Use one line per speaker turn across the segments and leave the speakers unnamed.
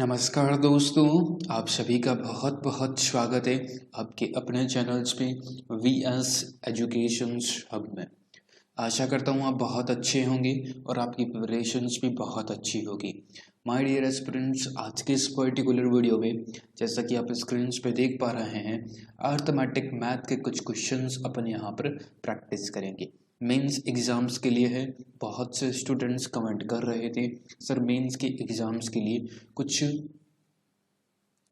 नमस्कार दोस्तों, आप सभी का बहुत बहुत स्वागत है आपके अपने चैनल्स पे वी एस एजुकेशंस हब में। आशा करता हूँ आप बहुत अच्छे होंगे और आपकी प्रिपरेशंस भी बहुत अच्छी होगी। माय डियर एस्पिरेंट्स, आज के इस पर्टिकुलर वीडियो में जैसा कि आप स्क्रीन पे देख पा रहे हैं, अर्थमेटिक मैथ के कुछ क्वेश्चंस अपन यहाँ पर प्रैक्टिस करेंगे। मेंस एग्ज़ाम्स के लिए है। बहुत से स्टूडेंट्स कमेंट कर रहे थे सर मेंस के एग्ज़ाम्स के लिए कुछ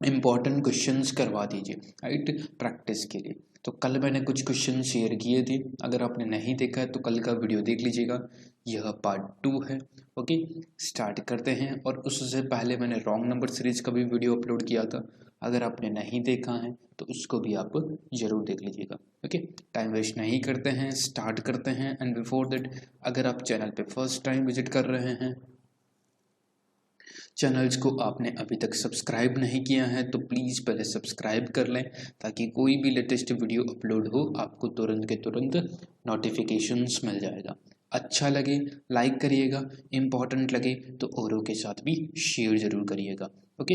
इम्पॉर्टेंट क्वेश्चंस करवा दीजिए, राइट, प्रैक्टिस के लिए। तो कल मैंने कुछ क्वेश्चन शेयर किए थे, अगर आपने नहीं देखा है तो कल का वीडियो देख लीजिएगा। यह पार्ट 2 है। ओके, स्टार्ट करते हैं। और उससे पहले मैंने रॉन्ग नंबर सीरीज का भी वीडियो अपलोड किया था, अगर आपने नहीं देखा है तो उसको भी आप ज़रूर देख लीजिएगा। ओके, टाइम वेस्ट नहीं करते हैं, स्टार्ट करते हैं। एंड बिफोर दैट, अगर आप चैनल पे फर्स्ट टाइम विजिट कर रहे हैं, चैनल्स को आपने अभी तक सब्सक्राइब नहीं किया है तो प्लीज़ पहले सब्सक्राइब कर लें, ताकि कोई भी लेटेस्ट वीडियो अपलोड हो आपको तुरंत के तुरंत नोटिफिकेशंस मिल जाएगा। अच्छा लगे लाइक करिएगा, इम्पॉर्टेंट लगे तो औरों के साथ भी शेयर ज़रूर करिएगा। ओके,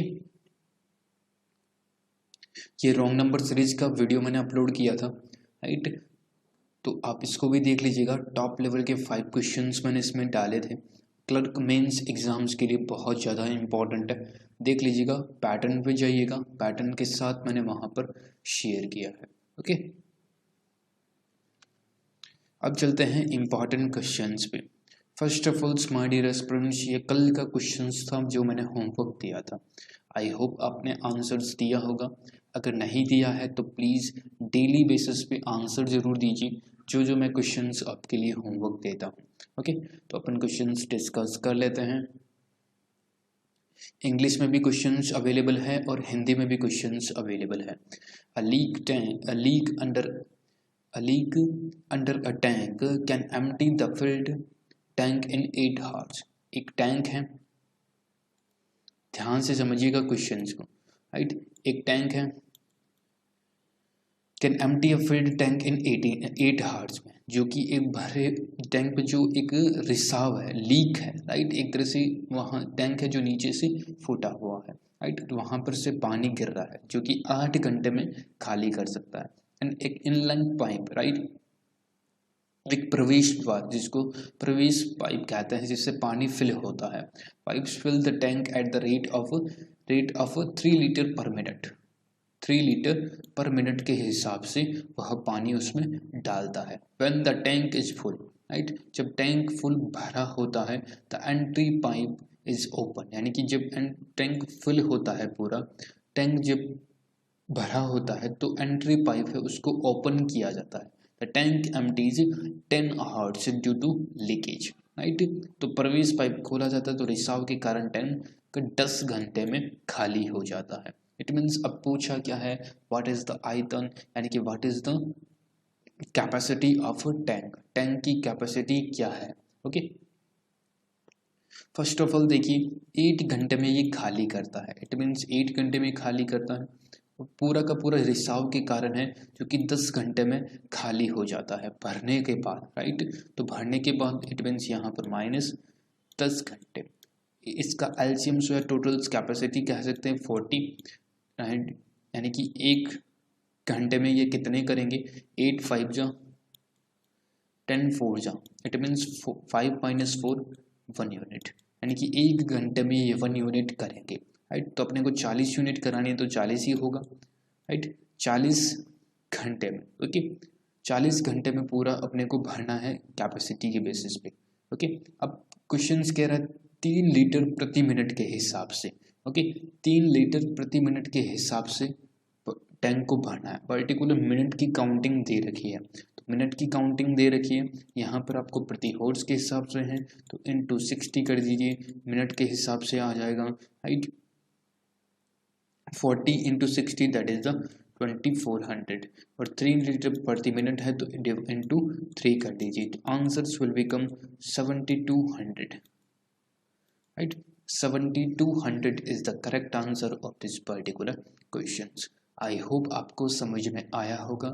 ये रॉन्ग नंबर सीरीज का वीडियो मैंने अपलोड किया था, राइट, तो आप इसको भी देख लीजिएगा। टॉप लेवल के 5 क्वेश्चंस मैंने इसमें डाले थे, क्लर्क मेंस एग्जाम्स के लिए बहुत ज़्यादा इंपॉर्टेंट है। देख लीजिएगा, पैटर्न पे जाइएगा, पैटर्न के साथ मैंने वहाँ पर शेयर किया है। ओके, अब चलते हैं इंपॉर्टेंट क्वेश्चंस पे। First of all my dear aspirants, ये कल का क्वेश्चंस था जो मैंने होमवर्क दिया था। आई होप आपने आंसर्स दिया होगा। अगर नहीं दिया है तो प्लीज़ डेली बेसिस पे आंसर ज़रूर दीजिए जो जो मैं क्वेश्चंस आपके लिए होमवर्क देता हूँ। ओके, तो अपन क्वेश्चंस डिस्कस कर लेते हैं। इंग्लिश में भी क्वेश्चंस अवेलेबल है और हिंदी में भी क्वेश्चंस अवेलेबल है। अ leak under a tank can empty the filled tank in 8 hours। एक टैंक है, ध्यान से समझिएगा क्वेश्चंस को, राइट। एक टैंक है, can empty a field tank in 8 hours में, जो कि एक भरे टैंक पे जो एक रिसाव है, लीक है, राइट, एक तरह से वहाँ टैंक है जो नीचे से फूटा हुआ है, राइट, तो वहाँ पर से पानी गिर रहा है जो कि 8 घंटे में खाली कर सकता है। एंड एक इनलाइन पाइप, राइट, एक प्रवेश द्वार जिसको प्रवेश पाइप कहते हैं, जिससे पानी फिल होता है। Pipes fill the tank at the rate of 3 litre per minute. 3 litre per minute के हिसाब से वह पानी उसमें डालता है। When the tank is full, right, जब टैंक फुल भरा होता है, the entry pipe is open, यानी कि जब टैंक फुल होता है, पूरा टैंक जब भरा होता है तो एंट्री पाइप है उसको ओपन किया जाता है। The tank empties 10 hours due to leakage, right, तो प्रवेश पाइप खोला जाता है तो रिसाव के कारण टैंक 10 घंटे में खाली हो जाता है। इट मीन्स अब पूछा क्या है, व्हाट इज द आयतन, यानी कि what is the capacity of tank, tank की कैपेसिटी क्या है। ओके, फर्स्ट ऑफ ऑल देखिए 8 घंटे में ये खाली करता है, इट मीन्स 8 घंटे में खाली करता है। पूरा का पूरा रिसाव के कारण है जो कि 10 घंटे में खाली हो जाता है भरने के बाद, राइट, तो भरने के बाद इट मीन्स यहाँ पर -10 घंटे। इसका एलसीएम जो है टोटल कैपेसिटी कह सकते हैं 40, राइट, यानी कि 1 घंटे में ये कितने करेंगे, 8 5 जा 10 4 जा, इट मीन्स 5 - 4 1 यूनिट, यानी कि 1 घंटे में ये 1 यूनिट करेंगे, राइट। तो अपने को 40 यूनिट करानी है तो 40 ही होगा, राइट, 40 घंटे में। ओके, 40 घंटे में पूरा अपने को भरना है कैपेसिटी के बेसिस पे। ओके, अब क्वेश्चन कह रहा है 3 लीटर प्रति मिनट के हिसाब से। ओके, 3 लीटर प्रति मिनट के हिसाब से टैंक को भरना है। पर्टिकुलर मिनट की काउंटिंग दे रखी है, तो मिनट की काउंटिंग दे रखी है यहाँ पर आपको प्रति हॉर्स के हिसाब से है, तो इनटू 60 कर दीजिए, मिनट के हिसाब से आ जाएगा, राइट। 40 × 60 दैट इज द 2400, और 3 लीटर प्रति मिनट है तो इनटू 3 कर दीजिए, तो answers will become 7200, right. 7200 is the correct answer of this particular question. I hope आपको समझ में आया होगा।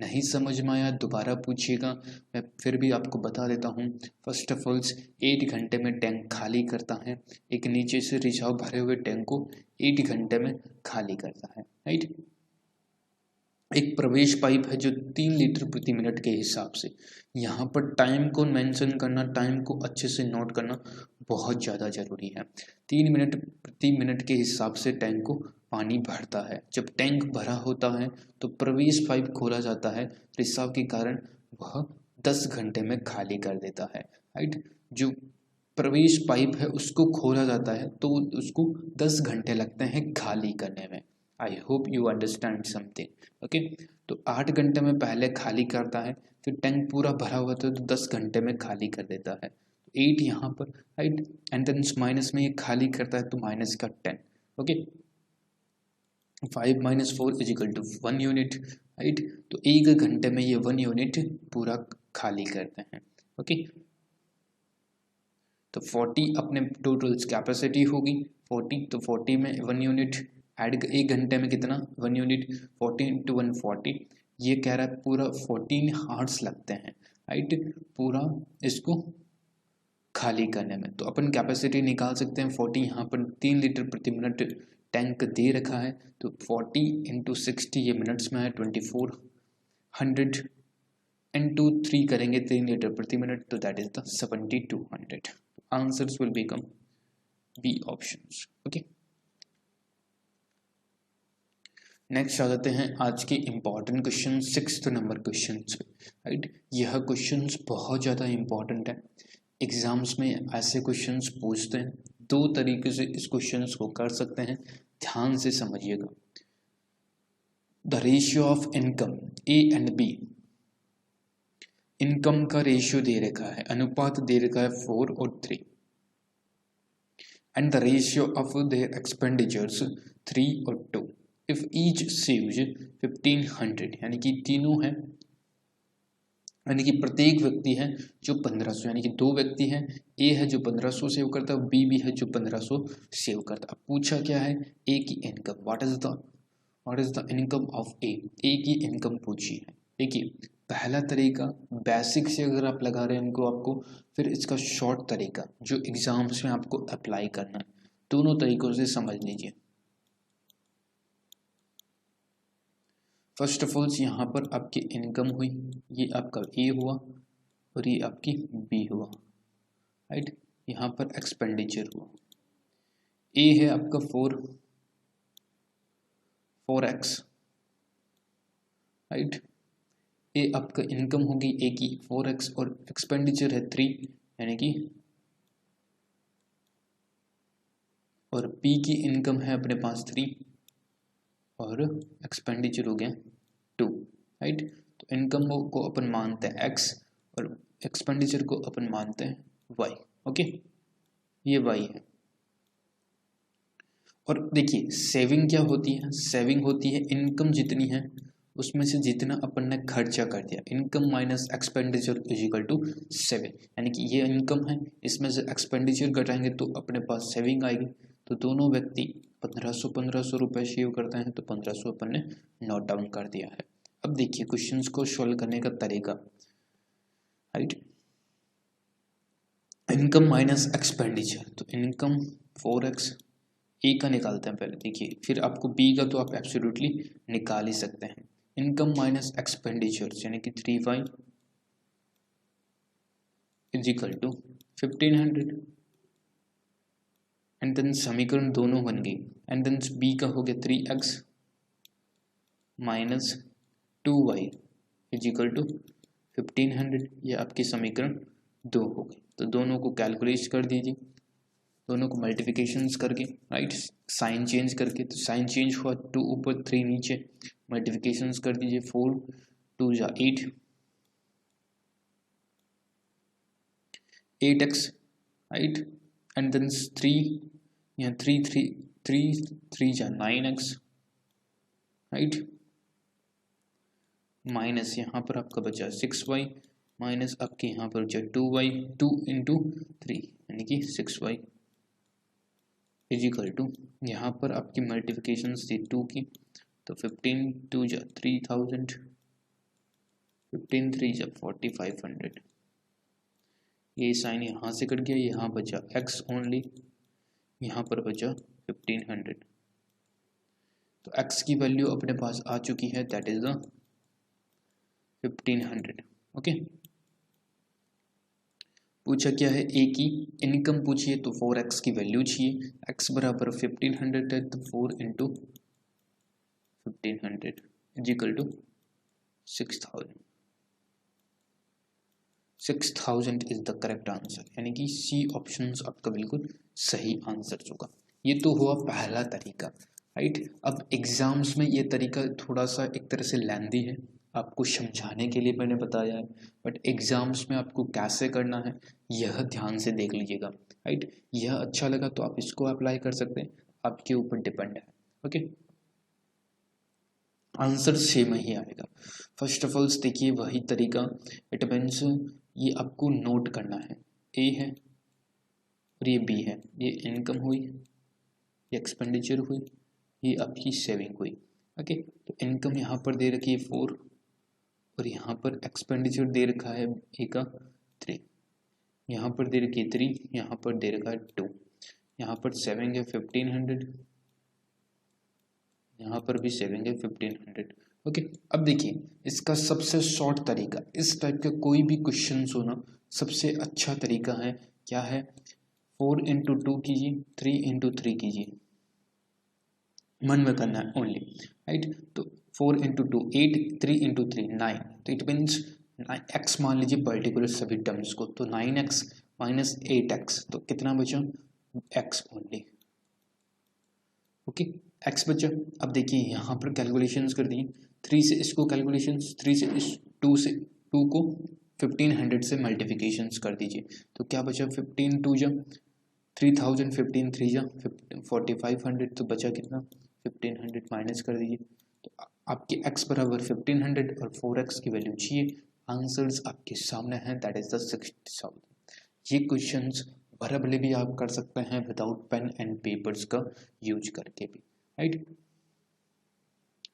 नहीं समझ में आया दोबारा पूछिएगा, मैं फिर भी आपको बता देता हूँ। फर्स्ट ऑफ ऑल 8 घंटे में टैंक खाली करता है, एक नीचे से रिसाव भरे हुए टैंक को 8 घंटे में खाली करता है, राइट। एक प्रवेश पाइप है जो 3 लीटर प्रति मिनट के हिसाब से, यहाँ पर टाइम को मेंशन करना, टाइम को अच्छे से नोट करना बहुत ज़्यादा ज़रूरी है। 3 मिनट प्रति मिनट के हिसाब से टैंक को पानी भरता है। जब टैंक भरा होता है तो प्रवेश पाइप खोला जाता है, रिसाव के कारण वह 10 घंटे में खाली कर देता है, राइट। जो प्रवेश पाइप है उसको खोला जाता है तो उसको 10 घंटे लगते हैं खाली करने में। आई hope you understand something, okay. तो 8 घंटे में पहले खाली करता है, फिर टैंक पूरा भरा हुआ था तो 10 घंटे में खाली कर देता है, 8 यहाँ पर, राइट। एंड देन माइनस में ये खाली करता है तो माइनस का 10, ओके। 5 - 4 = 1 unit, right. तो 1 घंटे में ये 1 यूनिट पूरा खाली करते हैं, ओके। तो 40 अपने टोटल कैपेसिटी होगी 40, तो 40 में 1 यूनिट ऐड, 1 घंटे में कितना 1 यूनिट, 40 × 1 40, ये कह रहा है पूरा 14 हार्स लगते हैं, राइट, पूरा इसको खाली करने में। तो अपन कैपेसिटी निकाल सकते हैं 40, यहाँ पर 3 लीटर प्रति मिनट टैंक दे रखा है, तो 40 × 60 ये मिनट्स में है 2400, into 3 करेंगे 3 लीटर प्रति मिनट, तो that is the 7200। Answers will become B options, okay. Next आ जाते हैं आज के important question, 6th number question पे, राइट। यह क्वेश्चन बहुत ज़्यादा इंपॉर्टेंट है, एग्जाम्स में ऐसे क्वेश्चंस पूछते हैं, 2 तरीके से इस क्वेश्चंस को कर सकते हैं, ध्यान से समझिएगा। The ratio of income A and B, income का रेशियो दे रखा है, अनुपात दे रखा है 4 और 3, and the ratio of their expenditures 3 और 2, इफ ईच सेव्स 1500, यानी कि तीनों हैं, यानी कि प्रत्येक व्यक्ति है जो 1500, यानी कि 2 व्यक्ति हैं, ए है जो 1500 सेव करता है, बी भी है जो 1500 सेव करता है। अब पूछा क्या है, ए की income, what is the income of A की इनकम पूछी है। देखिए पहला तरीका बेसिक से अगर आप लगा रहे हैं इनको, आपको फिर इसका शॉर्ट तरीका जो एग्जाम्स में आपको अप्लाई करना है, दोनों तरीकों से समझ लीजिए। फर्स्ट ऑफ ऑल यहाँ पर आपकी इनकम हुई, ये आपका ए हुआ और ये आपकी बी हुआ, राइट। यहाँ पर एक्सपेंडिचर हुआ, ए है आपका 4x, राइट। ए आपका इनकम होगी ए की 4x और एक्सपेंडिचर है 3, यानी कि, और बी की इनकम है अपने पास 3 और एक्सपेंडिचर हो गया 2, राइट। तो इनकम को अपन मानते हैं x और एक्सपेंडिचर को अपन मानते हैं y, ओके। ये y है। और देखिए सेविंग क्या होती है, सेविंग होती है इनकम जितनी है उसमें से जितना अपन ने खर्चा कर दिया, इनकम माइनस एक्सपेंडिचर = 7, यानी कि ये इनकम है, इसमें से एक्सपेंडिचर घटाएंगे तो अपने पास सेविंग आएगी। तो दोनों व्यक्ति 1500 रुपये सेव करते हैं, तो 1500 अपन ने नोट डाउन कर दिया है। अब देखिए क्वेश्चंस को सॉल्व करने का तरीका, राइट। इनकम माइनस एक्सपेंडिचर, तो इनकम 4x, ए का निकालते हैं पहले, देखिए फिर आपको बी का तो आप एब्सोल्युटली निकाल ही सकते हैं। इनकम माइनस एक्सपेंडिचर यानी कि 3y = 1500, एंड देन समीकरण दोनों बन गई, एंड देन बी का हो गया 3x माइनस 2y = 1500, ये आपकी समीकरण 2 हो गई। तो दोनों को कैलकुलेट कर दीजिए, दोनों को मल्टीप्लिकेशंस करके, राइट, साइन चेंज करके, तो साइन चेंज हुआ 2 ऊपर 3 नीचे, मल्टीप्लिकेशंस कर दीजिए, 4 × 2 = 8, 8x, राइट, एंड देन 3 यहाँ 3 × 9x, राइट, माइनस यहाँ पर आपका बचा 6y, माइनस आपके यहाँ पर बचा 2y, 2 × 3 यानी कि 6y = यहाँ पर आपकी मल्टीप्लिकेशन थी 2 की, तो 15 × 2 = 3000, 15 3 जब 4500, ये साइन यहाँ से कट गया, यहाँ बचा x ओनली, यहाँ पर बचा 1500। तो x की वैल्यू अपने पास आ चुकी है, दैट इज द 1500। ओके, पूछा क्या है, ए की इनकम पूछिए तो 4x की वैल्यू चाहिए, x बराबर 1500 है, तो 4 into 1500 is equal to 6000। 6000 is the correct answer, यानी कि सी ऑप्शन आपका बिल्कुल सही आंसर होगा। ये तो हुआ पहला तरीका, राइट। अब एग्जाम्स में ये तरीका थोड़ा सा एक तरह से लेंदी है, आपको समझाने के लिए मैंने बताया है, बट एग्जाम्स में आपको कैसे करना है यह ध्यान से देख लीजिएगा, राइट। यह अच्छा लगा तो आप इसको अप्लाई कर सकते हैं, आपके ऊपर डिपेंड है। ओके, आंसर सेम ही आएगा। फर्स्ट ऑफ ऑल देखिए वही तरीका, इट मीन्स ये आपको नोट करना है, ए है और ये बी है, ये इनकम हुई, ये एक्सपेंडिचर हुई, ये आपकी सेविंग हुई। ओके, तो इनकम यहाँ पर दे रखी है 4 और यहाँ पर एक्सपेंडिचर दे रखा है ए का 3, यहाँ पर दे रखी है 3, यहाँ पर दे रखा है 2, यहाँ पर सेविंग है 1500, यहाँ पर भी सेविंग है 1500। ओके, अब देखिए इसका सबसे शॉर्ट तरीका, इस टाइप का कोई भी क्वेश्चन होना सबसे अच्छा तरीका है क्या है, 4 इंटू 2 कीजिए, 3 इंटू 3 कीजिए, मन में करना है ओनली, राइट। तो 4 इंटू 2 8, 3 इंटू 3 9, तो इट मीन्स x मान लीजिए पर्टिकुलर सभी टर्म्स को, तो 9x माइनस 8x, तो कितना बचा x ओनली। ओके, x बचा। अब देखिए यहाँ पर कैलकुलेशंस कर दिए, 3 से इसको कैलकुलेशंस, 3 से इस 2 से 2 को 1500 से मल्टीप्लिकेशंस कर दीजिए, तो क्या बचा 15 2 जा 3000, 15 3 जा 4500, तो बचा कितना 1500 माइनस कर दीजिए, तो आपके x बराबर 1500 और 4x की वैल्यू चाहिए, आंसर्स आपके सामने हैं, दैट इज द 60,000। ये क्वेश्चंस भले भी आप कर सकते हैं विदाउट पेन एंड पेपर्स का यूज करके भी, राइट।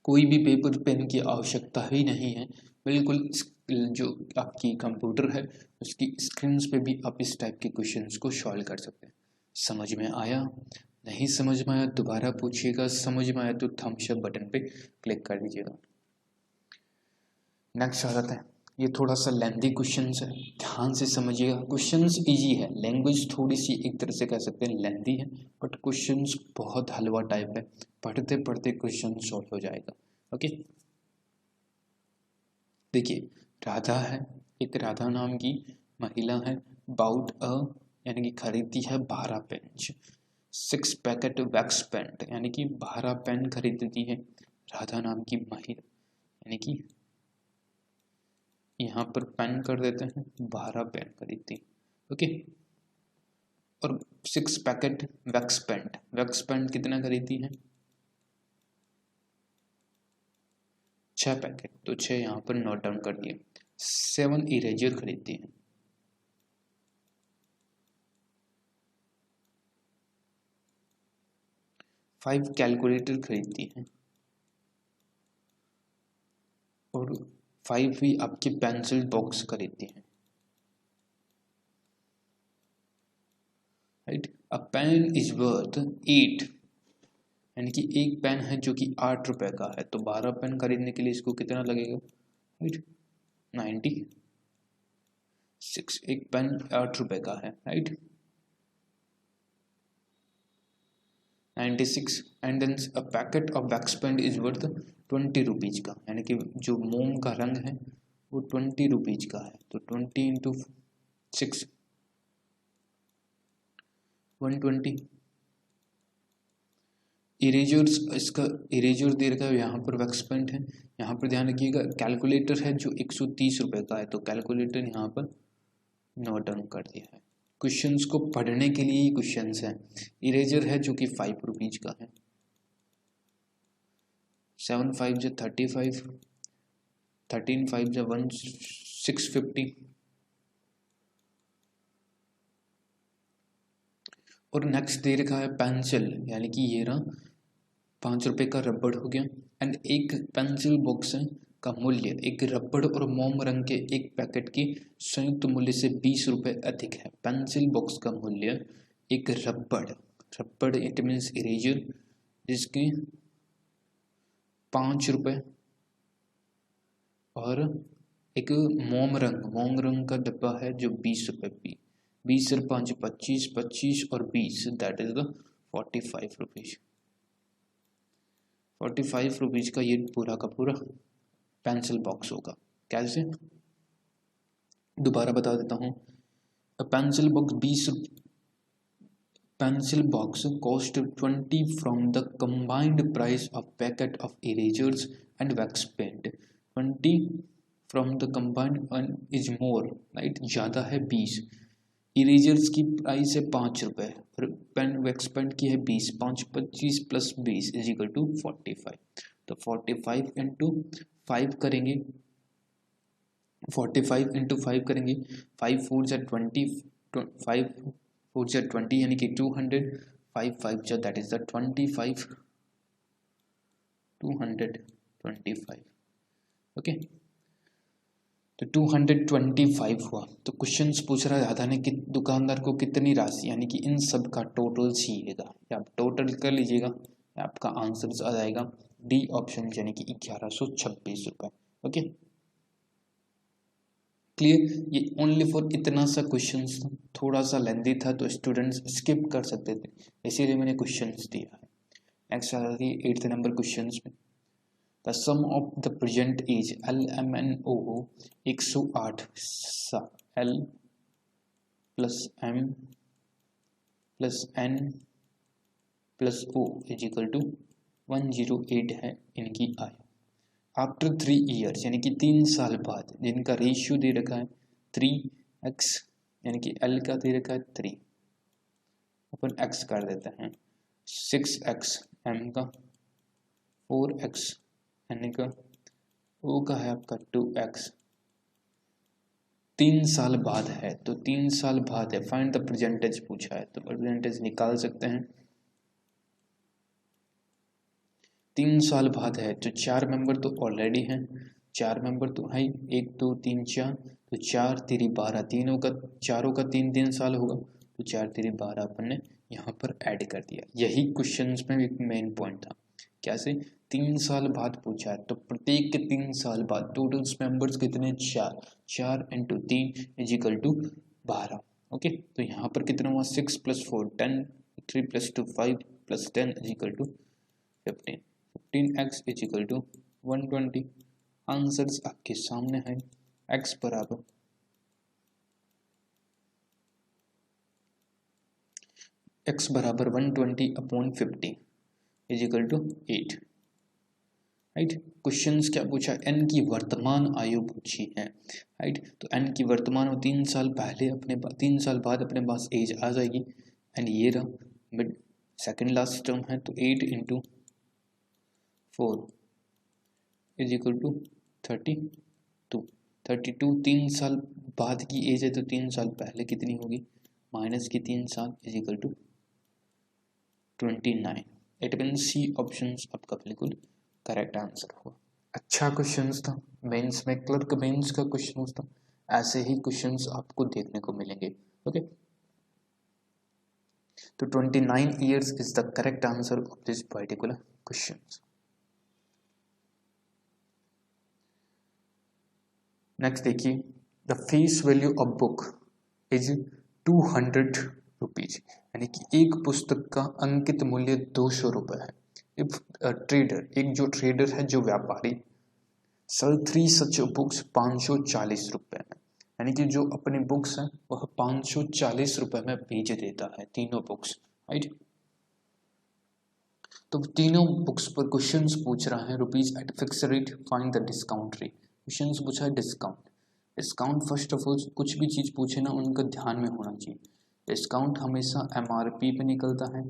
कोई भी पेपर पेन की आवश्यकता ही नहीं है, बिल्कुल जो आपकी कंप्यूटर है उसकी स्क्रीन पे भी आप इस टाइप के क्वेश्चंस को सॉल्व कर सकते हैं। समझ में आया? नहीं समझ में आया दोबारा पूछिएगा, समझ में आया तो थम्स अप बटन पे क्लिक कर दीजिएगा। नेक्स्ट आ जाते हैं, ये थोड़ा सा लेंथी क्वेश्चंस है, ध्यान से समझिएगा। क्वेश्चंस इजी है, लैंग्वेज थोड़ी सी एक तरह से कह सकते हैं लेंथी है, बट क्वेश्चंस बहुत हलवा टाइप है, पढ़ते पढ़ते क्वेश्चन सॉल्व हो जाएगा। ओके, देखिए राधा है, एक राधा नाम की महिला है, बाउट अ यानी कि खरीदती है 12 पेन, 6 पैकेट वैक्स पेन, यानी कि 12 पेन खरीदती है राधा नाम की महिला, यानी कि यहाँ पर पेन कर देते हैं 12 पेन खरीदती। ओके, और 6 packet wax paint, wax paint कितना खरीदती है 6 पैकेट, तो 6 यहाँ पर नोट डाउन कर दिए। 7 इरेजर खरीदती है, 5 कैलकुलेटर खरीदती है, और 5 भी आपके पेंसिल बॉक्स खरीदती है, right. A pen is worth 8, यानी कि एक पेन है जो कि 8 रुपए का है, तो 12 पेन खरीदने के लिए इसको कितना लगेगा, राइट 96, एक पेन 8 रुपए का है, right 96, and then a packet of wax pen is worth 20 rupees का, यानी कि जो मोम का रंग है वो 20 रुपीज का है, तो 20 इंटू 6 120। इरेजर्स, इसका इरेजर दे रखा है, यहाँ पर वैक्स पेंट है, यहाँ पर ध्यान रखिएगा कैलकुलेटर है जो 130 रुपए का है, तो कैलकुलेटर यहाँ पर नोट डाउन कर दिया है। क्वेश्चंस को पढ़ने के लिए ही क्वेश्चंस हैं। इरेजर है जो कि 5 रुपीज का है, 7 5 जो 35, 13 5 जो 650, और नेक्स्ट दे रखा है पेंसिल, यानी कि ये रहा 5 रुपए का रबड़ हो गया, एंड एक पेंसिल बॉक्स है का मूल्य एक रबड़ और मोम रंग के एक पैकेट की संयुक्त मूल्य से 20 रुपये अधिक है। पेंसिल बॉक्स का मूल्य एक रबड़ इट मीन्स इरेजर जिसकी 5 रुपये और एक मोम रंग का डब्बा है जो 20 रुपये 20 और 5 25 25 और 20 that is the 45 rupees. 45 rupees का ये पूरा का पूरा पेंसिल बॉक्स होगा। कैसे, दोबारा बता देता हूँ। Pencil box cost 20 from the combined price of packet of erasers and wax paint. 20 from the combined is more right, ज़्यादा है 20। इरेजर्स की प्राइस है 5 रुपये और पेन वैक्स पेंट की है 20। 5 25 प्लस 20 इज इक्वल टू 45। तो 45 इंटू 5 करेंगे, 45 इंटू 5 करेंगे, 5 4 जा 20, 5 4 जा 20 यानी कि 200, 5 5 जा दैट इज द 25, 225। ओके, तो 225 हुआ। तो क्वेश्चंस पूछ रहा है दादा ने कि दुकानदार को कितनी राशि यानी कि इन सब का टोटल चाहिएगा, या आप टोटल कर लीजिएगा, आपका आंसर आ जाएगा डी ऑप्शन यानी कि 1126 रुपये। Okay clear. ये ओनली फॉर इतना सा क्वेश्चन था, थोड़ा सा लेंदी था तो स्टूडेंट्स स्किप कर सकते थे, इसीलिए मैंने क्वेश्चंस दिया है। नेक्स्ट आ जाती है 8th नंबर क्वेश्चन में। The sum of the present age LMNO 108 L plus M plus N plus O is equal to 108 है इनकी आयु। आफ्टर 3 ईयर्स यानी कि 3 साल बाद, जिनका रेशियो दे रखा है 3x यानी कि L का दे रखा है 3, अपन x कर देते हैं, 6x M का, 4x N का, O का है आपका 2x। 3 साल बाद है तो 3 साल बाद है, फाइंड द परसेंटेज पूछा है तो परसेंटेज निकाल सकते हैं। 3 साल बाद है तो 4 मेंबर तो ऑलरेडी हैं, 4 मेंबर तो है 1 2 3 4, तो 4 3 12, तीनों का चारों का 3 साल होगा तो 4 3 12 अपन ने यहाँ पर ऐड कर दिया। यही क्वेश्चंस में एक मेन पॉइंट था। कैसे, 3 साल बाद पूछा है तो प्रत्येक के 3 साल बाद टोटल मेंबर्स कितने, 4, 4 into 3 is equal to 12। Okay, तो यहाँ पर कितना हुआ, 6 plus 4 10, 3 plus 2 5 plus 10 is equal to 15। 15x is equal to 120। Answers आपके सामने है। x बराबर x बराबर 120 upon 50 is equal to 8। Right, questions क्या पूछा, n की वर्तमान आयु पूछी है। राइट, तो n की वर्तमान 3 साल पहले अपने 3 साल बाद अपने पास एज आ जाएगी। एंड ये रहा मिड सेकेंड लास्ट टर्म है तो 8 इंटू 4 इज इक्वल टू 32। 32 3 साल बाद की एज है तो 3 साल पहले कितनी होगी, माइनस की 3 साल is equal to 29। It means C option आपका बिल्कुल करेक्ट आंसर हुआ। अच्छा क्वेश्चंस था, मेंस में क्लर्क मेंस का क्वेश्चन था, ऐसे ही क्वेश्चंस आपको देखने को मिलेंगे। ओके, तो 29 years is the correct answer of this particular question. Next देखिए, the face value of book is 200 rupees यानी कि एक पुस्तक का अंकित मूल्य 200 रुपये है। इफ ट्रेडर, एक जो ट्रेडर है जो व्यापारी, सेल 3 सच बुक्स 540 रुपये में, यानी कि जो अपनी बुक्स हैं वह 540 रुपये में बेच देता है, तीनों बुक्स। राइट, तो तीनों बुक्स पर क्वेश्चंस पूछ रहा है rupees eight fix rate, find the discount rate. Questions पूछा है डिस्काउंट फर्स्ट ऑफ ऑल कुछ भी चीज़ पूछे ना उनका ध्यान में होना चाहिए। डिस्काउंट हमेशा MRP पे निकलता है,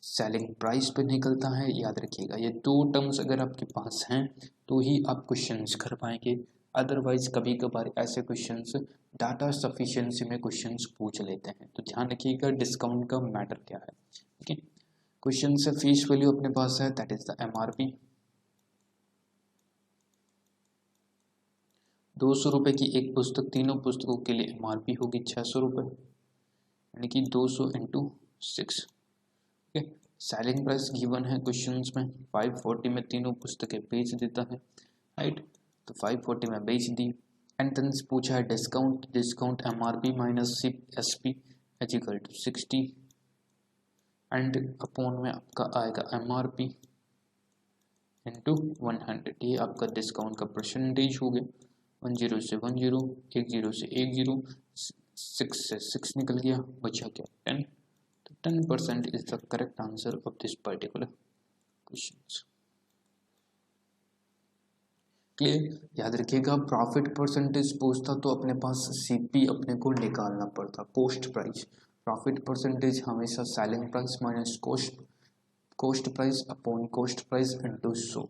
सेलिंग प्राइस पे निकलता है, याद रखिएगा। ये 2 टर्म्स अगर आपके पास हैं तो ही आप क्वेश्चंस कर पाएंगे, अदरवाइज कभी कभार ऐसे क्वेश्चंस डाटा सफिशिएंसी में क्वेश्चंस पूछ लेते हैं, तो ध्यान रखिएगा डिस्काउंट का मैटर क्या है। ठीक है, क्वेश्चन से फेस वैल्यू अपने पास है दैट इज द MRP। ₹200 की एक पुस्तक, तीनों पुस्तकों के लिए MRP होगी ₹600, यानी कि 200 × 6। ओके, सेलिंग प्राइस गिवन है क्वेश्चंस में, 540 में तीनों पुस्तकें बेच देता है, राइट। तो 540 में बेच दी। एंड देन पूछा है discount, discount MRP minus SP equal to 60 and upon में आपका आएगा MRP इंटू 100। ये आपका डिस्काउंट का परसेंटेज हो गया। 10 से 10, 10 से 10, 6 से 6 निकल गया, बचा क्या 10। तो 10% is the correct answer of this particular question. Clear? याद रखिएगा, प्रॉफिट परसेंटेज पूछता तो अपने पास CP अपने को निकालना पड़ता, कॉस्ट प्राइस। प्रॉफिट परसेंटेज हमेशा selling price minus cost price upon cost price into 100।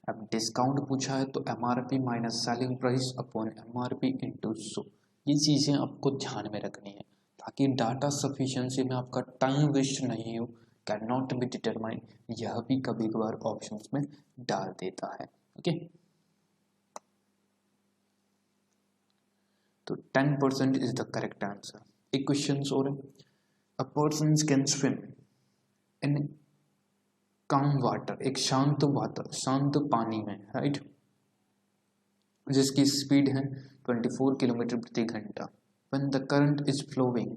अब डिस्काउंट पूछा है तो MRP minus selling price upon MRP into 100। ये चीज़ें आपको ध्यान में रखनी है ताकि डाटा सफिशिएंसी में आपका टाइम वेस्ट नहीं हो। कैन नॉट बी डिटरमाइन, यह भी कभी कभार ऑप्शंस में डाल देता है। ओके, तो 10% इज द करेक्ट आंसर। एक क्वेश्चन और है, a person can swim in काम वाटर, एक शांत पानी में, राइट, जिसकी स्पीड है 24 किलोमीटर प्रति घंटा। When the current is flowing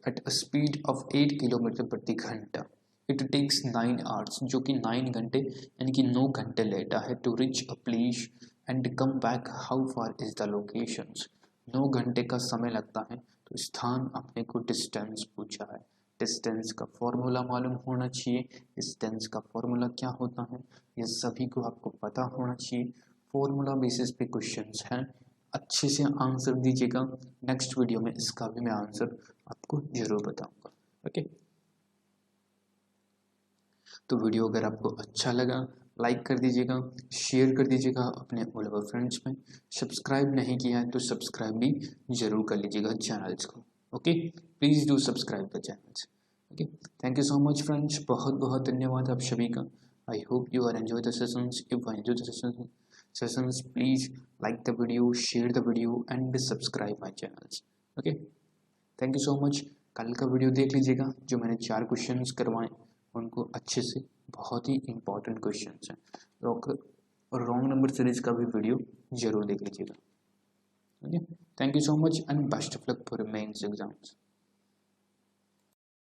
at a speed of 8 kilometre प्रति घंटा, it takes 9 hours, जो कि 9 घंटे यानी कि 9 घंटे लेता है, to reach a place and come back. How far is the locations? 9 घंटे का समय लगता है, तो स्थान अपने को डिस्टेंस पूछा है। डिस्टेंस का फॉर्मूला मालूम होना चाहिए। डिस्टेंस का फॉर्मूला क्या होता है ये सभी को आपको पता होना चाहिए। फॉर्मूला बेसिस पे क्वेश्चंस हैं, अच्छे से आंसर दीजिएगा। नेक्स्ट वीडियो में इसका भी मैं आंसर आपको जरूर बताऊंगा। ओके, तो वीडियो अगर आपको अच्छा लगा लाइक कर दीजिएगा, शेयर कर दीजिएगा अपने ऑल ओवर फ्रेंड्स में। सब्सक्राइब नहीं किया है तो सब्सक्राइब भी जरूर कर लीजिएगा चैनल्स को। Okay, please do subscribe the channels. Okay, thank you so much friends, बहुत बहुत धन्यवाद आप सभी का। I hope you are enjoy the sessions. If I enjoy the sessions please like the video, share the video and subscribe my channels. Okay, thank you so much। कल का video देख लीजिएगा, जो मैंने 4 क्वेश्चंस करवाए उनको अच्छे से, बहुत ही इंपॉर्टेंट क्वेश्चंस हैं। और रॉन्ग नंबर सीरीज का भी वीडियो जरूर देख लीजिएगा। Okay, thank you so much and best of luck for mains exams.